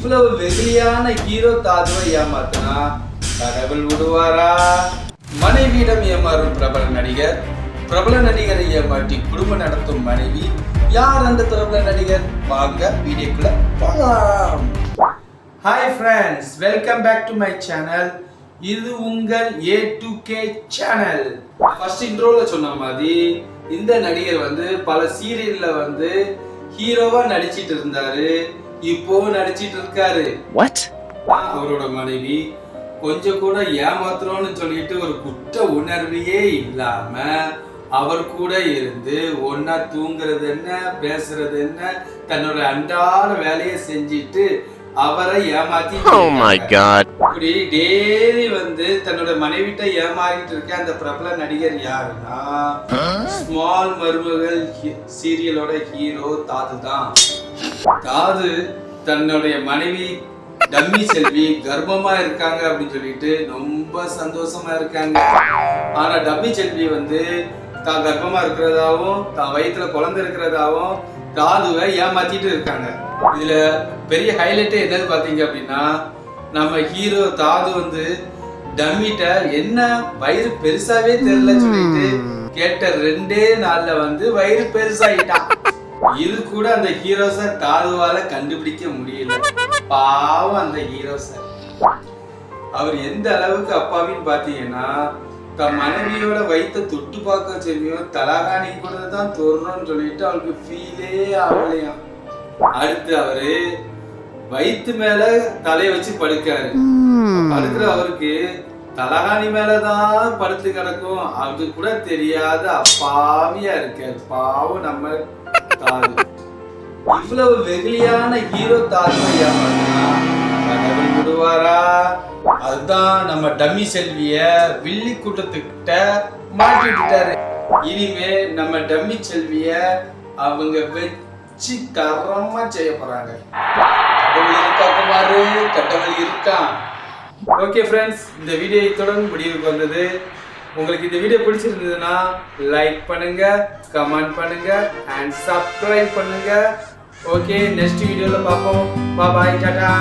இவ்வளவு வெகுளியான ஹீரோ தாதுவை ஏமாத்தினா கடவுள் விடுவாரா? மனைவியிடம் ஏமாறும் பிரபல நடிகரை ஏமாற்றி குடும்பம் நடத்தும் மனைவி. யார் அந்த பிரபல நடிகர்? வாங்க வீடியோக்குள்ள போகலாம். Hi friends, welcome back to my channel. இது உங்கள் A2K சேனல். ஃபர்ஸ்ட் இன்ட்ரோல சொன்ன மாதிரி இந்த நடிகர் பல சீரியல்ல ஹீரோவா நடிச்சிட்டு இருந்தாரு. இப்போ நடிச்சிட்டு இருக்காரு. அவரோட மனைவி கொஞ்சம் கூட ஏமாத்துறோம்னு சொல்லிட்டு ஒரு குற்ற உணர்வையே இல்லாம அவர் கூட இருந்து ஒன்னா தூங்குறது என்ன, பேசுறது என்ன, தன்னோட அன்றாட வேலையை செஞ்சிட்டு அவரை ஏமாத்தி இப்படி டெய்லி தன்னோட மனைவிட்ட ஏமாறிட்டு இருக்க அந்த பிரபல நடிகர் யாருன்னா ஸ்மால் மருமகள் சீரியலோட ஹீரோ தாது தான். தாது தன்னுடைய மனைவி டம்மி செல்வி கர்ப்பமா இருக்காங்க அப்படின்னு சொல்லிட்டு ரொம்ப சந்தோஷமா இருக்காங்க. ஆனா டம்மி செல்வி தான் கர்ப்பமா இருக்கிறதாவும் தான் வயிற்றுல குழந்தை இருக்கிறதாவும் தாதுவை ஏமாத்திட்டு இருக்காங்க. இதுல பெரிய ஹைலைட்டே என்னது பாத்தீங்க அப்படின்னா, நம்ம ஹீரோ தாது டம்மிட்ட என்ன வயிறு பெருசாவே தெரியல சொல்லிட்டு கேட்ட 2 நாள்ல வயிறு பெருசாயிட்டான். இது கூட அந்த ஹீரோஸ தாதுவால கண்டுபிடிக்க முடியல. பாவம் அந்த ஹீரோஸ. அவர் எந்த அளவுக்கு அப்பாவின்னு பாத்தீங்கன்னா, தன் மனைவியோட வயிற்ற தொட்டு பார்க்க சொல்லியும் தலகாணி கூட தான் தொடுறோம்னு சொல்லிட்டு அவருக்கு ஃபீலே ஆகலையாம். அடுத்து அவரு வயிற்று மேல தலைய வச்சு படுக்காரு. படுக்கிற அவருக்கு தலகாணி மேலதான் படுத்து கிடக்கும். அது கூட தெரியாத அப்பாவியா இருக்காரு. பாவம் நம்ம தாது. இவ்வளவு வெகுளியான ஹீரோ தாதுவை ஏமாத்தினா கடவுள் விடுவாரா? அதுதான் நம்ம டம்மி செல்விய வில்லி கூட்டத்துக்கிட்ட மாட்டி விட்டாரு. இனிமே நம்ம டம்மி செல்விய அவங்க வச்சு தரமா செய்ய போறாங்க. கடவுள் இருக்கா குமாரு, கடவுள் இருக்கான். ஓகே ஃப்ரெண்ட்ஸ், இந்த வீடியோ இத்துடன் முடிவுக்கு வந்தது. உங்களுக்கு இந்த வீடியோ பிடிச்சிருந்ததுன்னா லைக் பண்ணுங்க, கமெண்ட் பண்ணுங்க அண்ட் சப்ஸ்கிரைப் பண்ணுங்க. ஓகே, நெக்ஸ்ட் வீடியோல பார்ப்போம். பாய், டாடா.